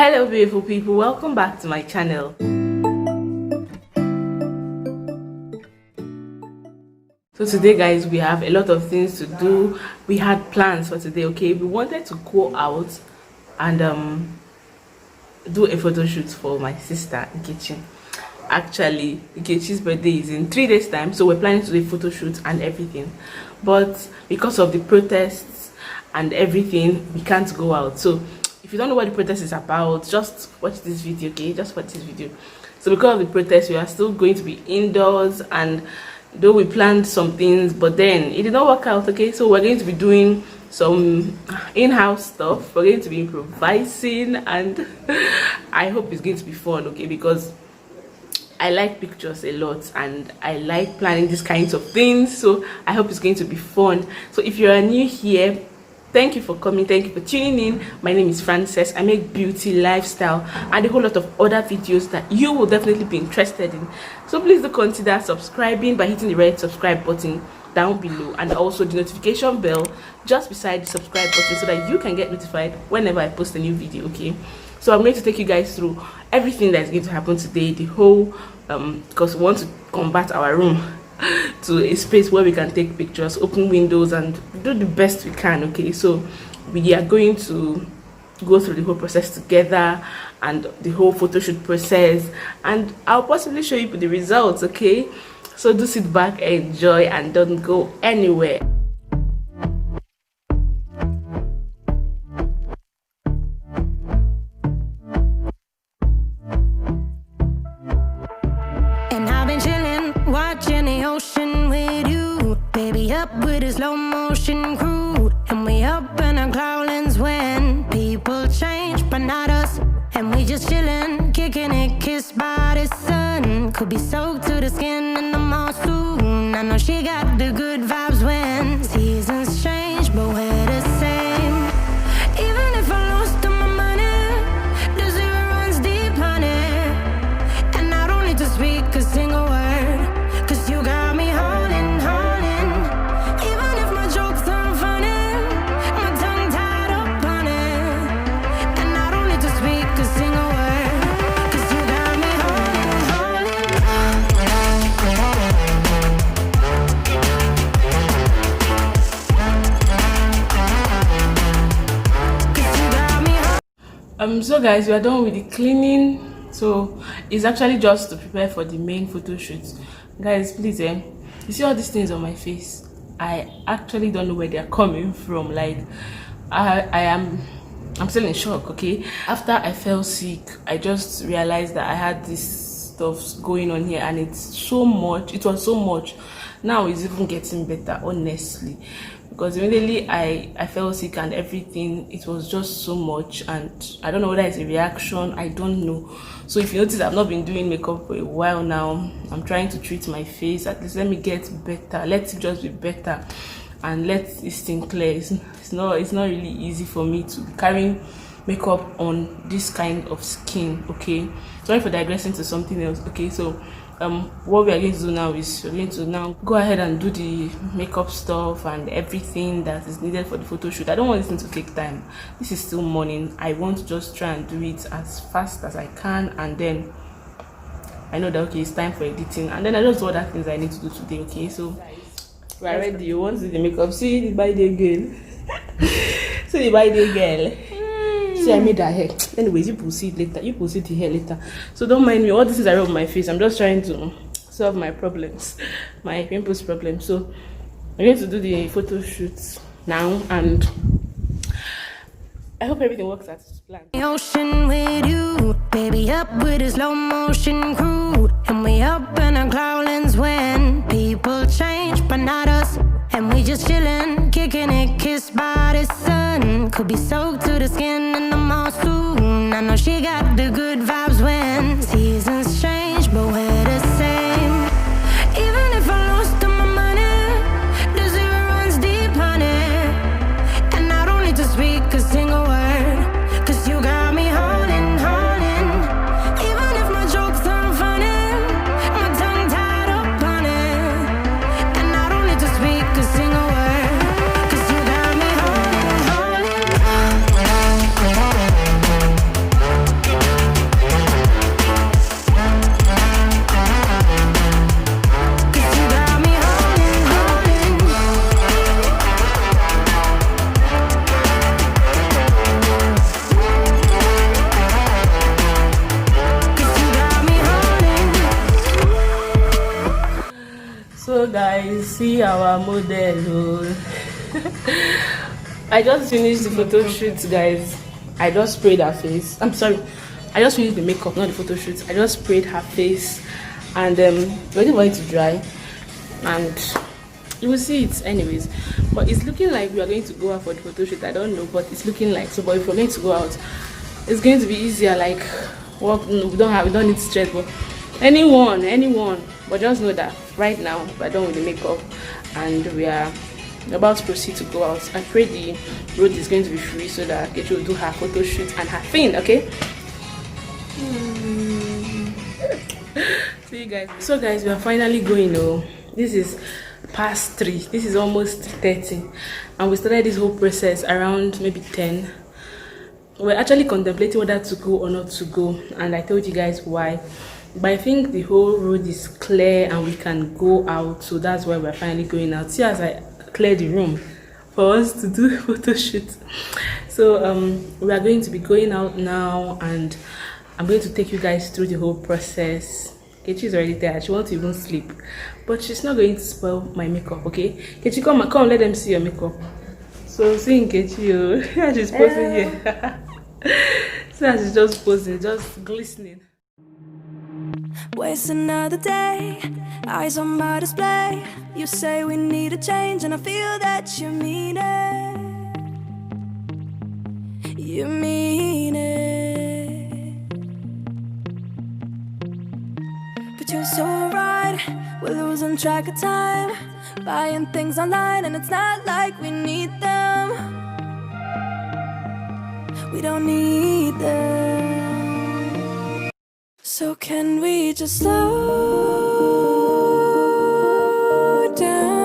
Hello beautiful people, welcome back to my channel. So today guys, we have a lot of things to do. We had plans for today. Okay, we wanted to go out and do a photo shoot for my sister Nkechi. Actually, Nkechi's birthday is in 3 days time, so we're planning to do a photo shoot and everything, but because of the protests and everything, we can't go out. So if you don't know what the protest is about, just watch this video. Okay, just watch this video. So because of the protest, we are still going to be indoors, and though we planned some things, but then it did not work out. Okay, so we're going to be doing some in-house stuff. We're going to be improvising, and I hope it's going to be fun. Okay, because I like pictures a lot and I like planning these kinds of things, so I hope it's going to be fun. So if you are new here, thank you for coming, thank you for tuning in. My name is Frances. I make beauty, lifestyle, and a whole lot of other videos that you will definitely be interested in. So please do consider subscribing by hitting the red subscribe button down below, and also the notification bell just beside the subscribe button, so that you can get notified whenever I post a new video. Okay, so I'm going to take you guys through everything that's going to happen today, the whole because we want to convert our room to a space where we can take pictures, open windows, and do the best we can. Okay, so we are going to go through the whole process together, and the whole photo shoot process, and I'll possibly show you the results. Okay, so do sit back, enjoy, and don't go anywhere. Watching the ocean with you, baby, up with a slow motion crew, and we up in our clouds when people change, but not us. And we just chillin', kicking it, kissed by the sun. Could be soaked to the skin in the monsoon. I know she got the good vibes when seasons change, but we're the same. Even if I lost all my money, the zero runs deep, honey, and I don't need to speak a single word. You got me holding. Even if my jokes aren't funny, my tongue tied up on it, and I don't need to speak a single word, 'cause you got me holding. 'Cause you got me holding. So guys, we are done with the cleaning, so it's actually just to prepare for the main photo shoot. Guys, please, you see all these things on my face? I actually don't know where they are coming from. Like, I'm still in shock. Okay, after I fell sick, I just realized that I had this stuff going on here, and it's so much. It was so much. Now it's even getting better, honestly, because immediately I fell sick and everything, it was just so much, and I don't know whether it's a reaction, I don't know. So if you notice, I've not been doing makeup for a while now. I'm trying to treat my face. At least let me get better, let it just be better, and let this thing clear. It's not really easy for me to be carrying makeup on this kind of skin. Okay, sorry for digressing to something else. Okay, so what we are going to do now is we're going to now go ahead and do the makeup stuff and everything that is needed for the photo shoot. I don't want this thing to take time. This is still morning. I want to just try and do it as fast as I can, and then I know that okay, it's time for editing, and then I just do other things I need to do today. Okay, so we are ready. You want to do the makeup? See the birthday girl. See the birthday girl. See, I made her hair. Anyways, you will see it later. You will see the hair later. So don't mind me. All this is I rub on my face. I'm just trying to solve my problems, my pimples problem. So I'm going to do the photo shoot now, and I hope everything works as planned. Ocean with you, baby, up with a slow motion crew, and we up in our clouds when people change, but not us. And we just chillin', kicking it, kissed by the sun. Could be soaked to the skin in the monsoon. I know she got the good vibes when seasons change, but we're the same. Even if I lost all my money, the zero runs deep, honey, and I don't need to speak a single word, 'cause you got me holding. Even if my jokes aren't funny, my tongue tied up on it, and I don't need to speak a single word, 'cause you got me holding. See our model. Oh. I just finished the photo shoot, guys. I just sprayed her face. I'm sorry. I just finished the makeup, not the photo shoot. I just sprayed her face and waiting for it to dry. And you will see it anyways. But it's looking like we are going to go out for the photo shoot. I don't know, but it's looking like so. But if we're going to go out, it's going to be easier. Like, well, we don't need stress. But anyone. But just know that right now we're done with the makeup and we are about to proceed to go out. I pray the road is going to be free so that Kechi will do her photo shoot and her thing, okay? See you guys. So guys, we are finally going. Oh, this is past 3. This is almost 30, and we started this whole process around maybe 10. We're actually contemplating whether to go or not to go, and I told you guys why. But I think the whole road is clear and we can go out, so that's why we're finally going out. See, as I clear the room for us to do a photo shoot. So we are going to be going out now, and I'm going to take you guys through the whole process. Kechi is already there. She wants to even sleep, but she's not going to spoil my makeup, okay? Kechi, come, let them see your makeup. So seeing Kechi, oh, she's posing here. So she's just posing, just glistening. Waste another day, eyes on my display. You say we need a change, and I feel that you mean it. You mean it. But you're so right, we're losing track of time, buying things online, and it's not like we need them. We don't need them. So can we just slow down?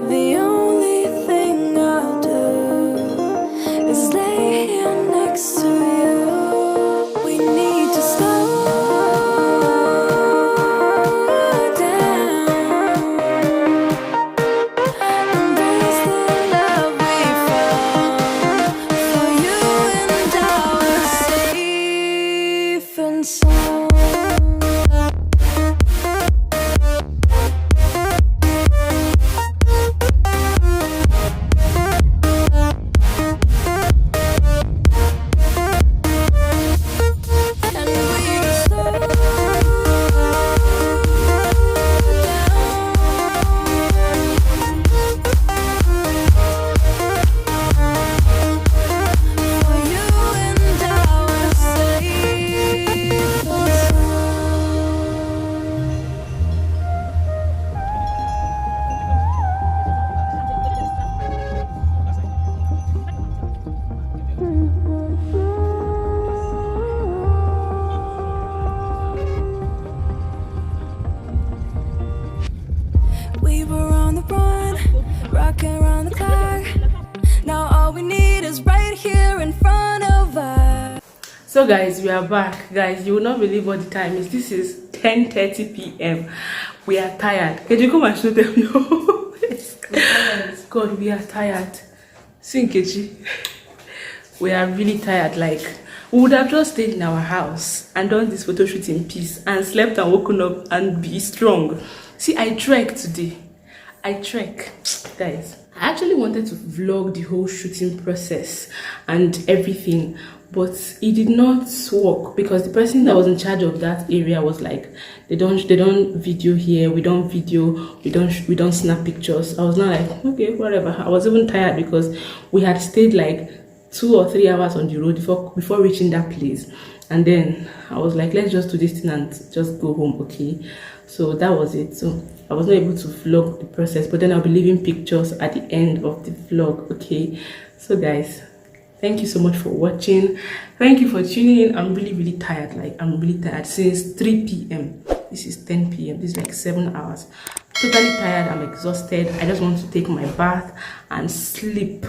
The only thing I'll do is lay here next to you. We need to slow down. Embrace the love we found for you and our safe and sound. And we slow down for you and our safe and we were on the run, rocking around the clock. Now all we need is right here in front of us. So guys, we are back. Guys, you will not believe what the time is. This is 10:30 p.m. We are tired. Can you come and show them? No. God, we are tired. See, Kechi, we are really tired. Like, we would have just stayed in our house and done this photo shoot in peace and slept and woken up and be strong. See, I trek today. Guys, I actually wanted to vlog the whole shooting process and everything, but it did not work because the person that was in charge of that area was like, they don't video here, we don't video, we don't snap pictures. I was not like, okay, whatever. I was even tired because we had stayed like 2 or 3 hours on the road before reaching that place, and then I was like, let's just do this thing and just go home, okay? So that was it. So I was not able to vlog the process, but then I'll be leaving pictures at the end of the vlog, okay? So guys, thank you so much for watching. Thank you for tuning in. I'm really tired. Like, I'm really tired since 3 p.m. This is 10 p.m. This is like 7 hours. Totally tired. I'm exhausted. I just want to take my bath and sleep.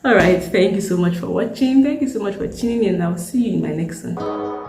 All right, thank you so much for watching. Thank you so much for tuning in. I'll see you in my next one.